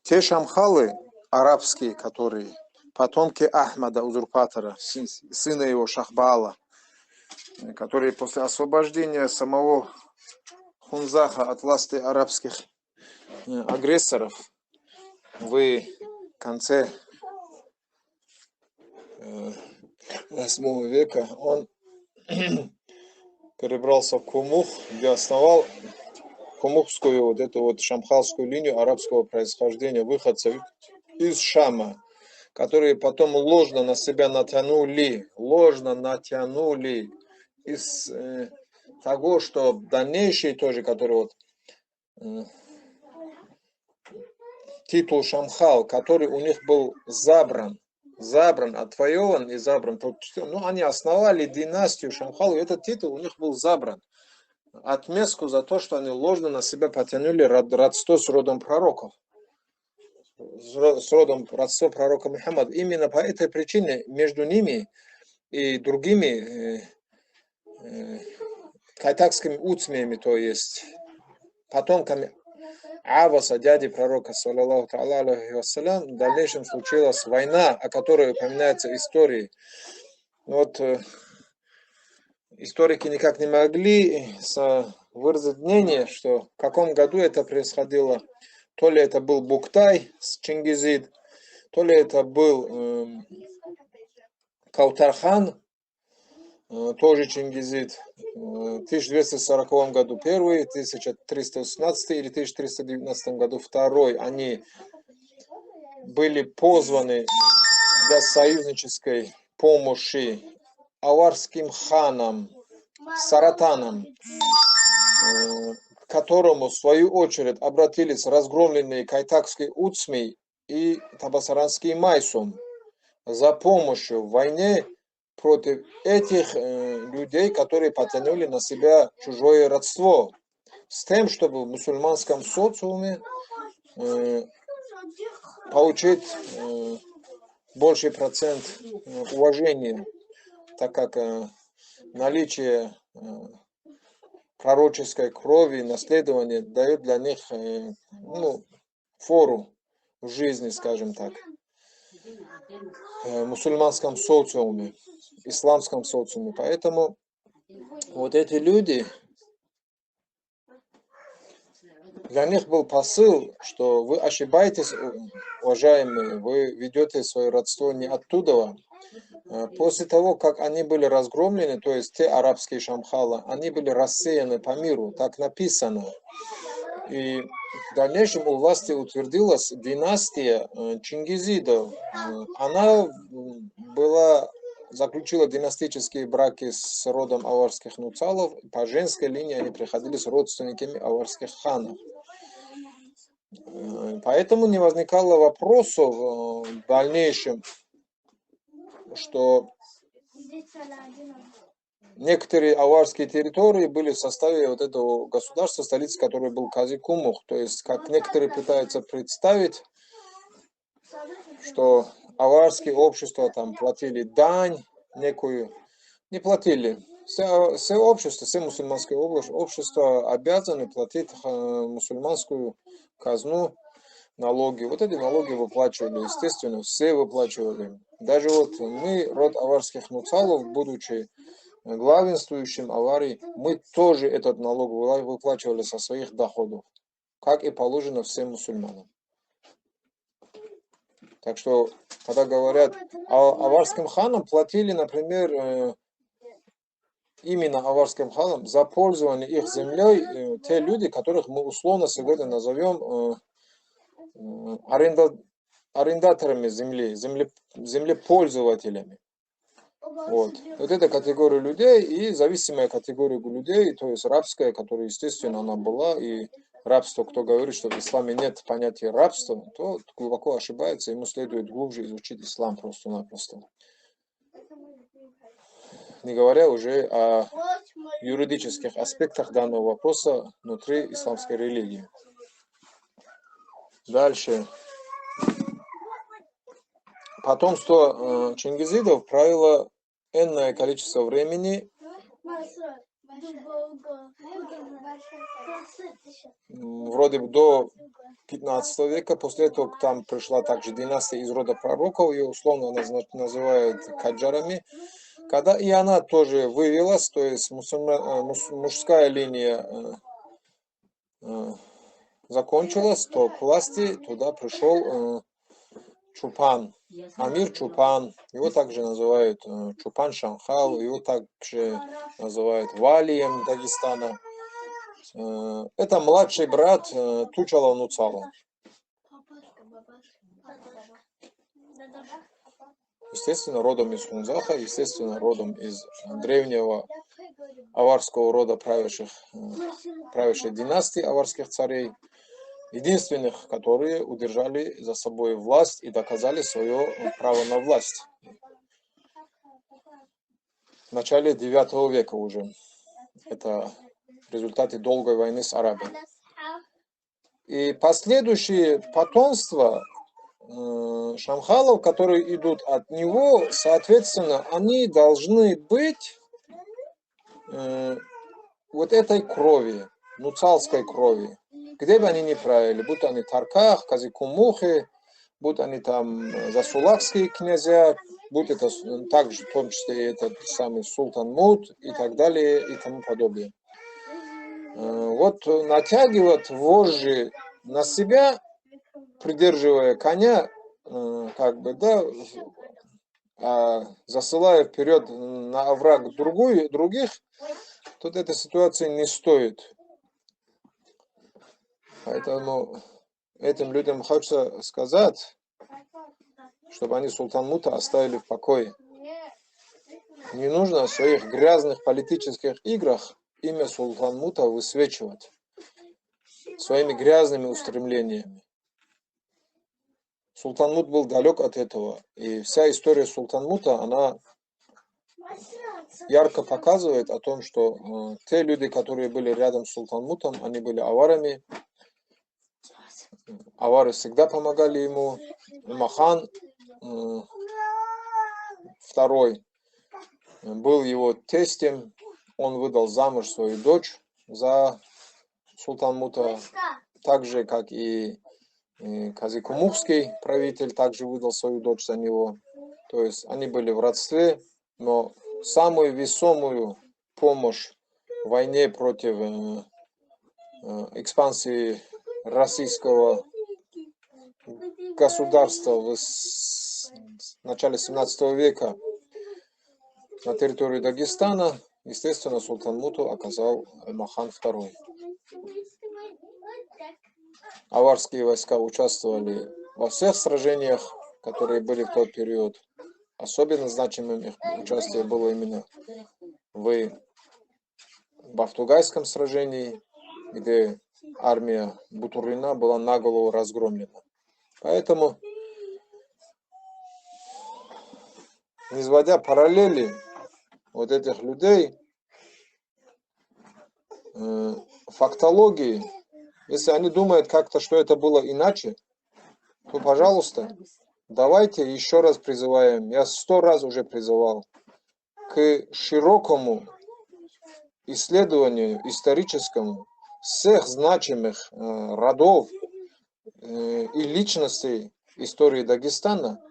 Те шамхалы арабские, которые потомки Ахмада, узурпатора, сына его Шахбала, которые после освобождения самого Хунзаха от власти арабских агрессоров в конце 8 века, он перебрался в Кумух, где основал кумухскую вот эту вот шамхалскую линию арабского происхождения выходцев из Шама, которые потом ложно на себя натянули из того, что дальнейшие тоже, которые вот титул Шамхал, который у них был забран, отвоеван и забран. Ну, они основали династию Шамхал, и этот титул у них был забран. Отместку за то, что они ложно на себя потянули родство с родом пророков. С родом родство пророка Мухаммада. Именно по этой причине между ними и другими кайтакскими уцмиями, то есть потомками Аваса, дяди пророка, саллаллаху алейхи вассалям, в дальнейшем случилась война, о которой упоминается в истории. Вот историки никак не могли выразить мнение, что в каком году это происходило. То ли это был Буктай с Чингизид, то ли это был Каутархан, тоже Чингизид, в 1240 году первый, в 1318 или 1319 году второй. Они были позваны для союзнической помощи аварским ханом Саратаном, к которому в свою очередь обратились разгромленные кайтакские уцми и табасаранские майсум за помощью в войне против этих людей, которые потянули на себя чужое родство, с тем, чтобы в мусульманском социуме получить больший процент уважения, так как наличие пророческой крови, наследования дает для них фору в жизни, скажем так, в мусульманском социуме, исламском социуме. Поэтому вот эти люди, для них был посыл, что вы ошибаетесь, уважаемые, вы ведете свое родство не оттуда. После того, как они были разгромлены, то есть те арабские шамхалы, они были рассеяны по миру, так написано. И в дальнейшем у власти утвердилась династия Чингизидов. Она заключила династические браки с родом аварских нуцалов. По женской линии они приходились родственниками аварских ханов. Поэтому не возникало вопросов в дальнейшем, что некоторые аварские территории были в составе вот этого государства, столицы которой был Казикумух. То есть, как некоторые пытаются представить, что аварские общества там платили дань некую. Не платили. Все общество, все мусульманское общество обязаны платить мусульманскую казну налоги. Вот эти налоги выплачивали, естественно, все выплачивали. Даже вот мы, род аварских нуцалов, будучи главенствующим аварий, мы тоже этот налог выплачивали со своих доходов, как и положено всем мусульманам. Так что, когда говорят аварским ханам, платили, например, именно аварским ханам за пользование их землей те люди, которых мы условно сегодня назовем арендаторами земли, землепользователями. Вот эта категория людей и зависимая категория людей, то есть рабская, которая, естественно, она была, и рабство, кто говорит, что в исламе нет понятия рабства, то глубоко ошибается, ему следует глубже изучить ислам просто-напросто. Не говоря уже о юридических аспектах данного вопроса внутри исламской религии. Дальше. Потомство чингизидов правило энное количество времени, вроде бы до 15 века. После этого там пришла также династия из рода пророков, ее условно называют каджарами. Когда и она тоже вывелась, то есть мужская линия закончилась, то к власти туда пришел Чупан, Амир Чупан. Его также называют Чупан Шамхал, его также называют Валием Дагестана. Это младший брат Тучала Нуцала. Естественно, родом из Хунзаха, естественно, родом из древнего аварского рода правящей династии аварских царей, единственных, которые удержали за собой власть и доказали свое право на власть. В начале 9 века уже. Это в результате долгой войны с арабами. И последующие потомства Шамхалов, которые идут от него, соответственно, они должны быть вот этой крови, нуцалской крови, где бы они ни правили, будь они Тарках, Казикумухи, будь они там засулакские князья, будь это также в том числе этот самый Султан Муд и так далее и тому подобное. Вот натягивать вожжи на себя, придерживая коня, как бы, да, засылая вперед на овраг других, тут эта ситуация не стоит. Поэтому этим людям хочется сказать, чтобы они Султан-Мута оставили в покое. Не нужно в своих грязных политических играх имя Султан-Мута высвечивать своими грязными устремлениями. Султан-Мут был далек от этого. И вся история Султан-Мута, она ярко показывает о том, что те люди, которые были рядом с Султан-Мутом, они были аварами. Авары всегда помогали ему. Махан II был его тестем. Он выдал замуж свою дочь за Султан-Мута. Так же, как и Казикумухский правитель также выдал свою дочь за него. То есть они были в родстве, но самую весомую помощь в войне против экспансии российского государства в начале 17 века на территории Дагестана, естественно, Султан-Муту оказал Махан II. Аварские войска участвовали во всех сражениях, которые были в тот период. Особенно значимым их участие было именно в Бафтугайском сражении, где армия Бутурлина была наголову разгромлена. Поэтому, не сводя параллели вот этих людей, фактологии, если они думают как-то, что это было иначе, то, пожалуйста, давайте еще раз призываем, я 100 раз уже призывал, к широкому исследованию историческому всех значимых родов и личностей истории Дагестана,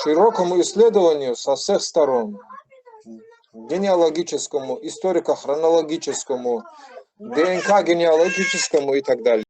широкому исследованию со всех сторон, генеалогическому, историко-хронологическому, ДНК генеалогическому и так далее.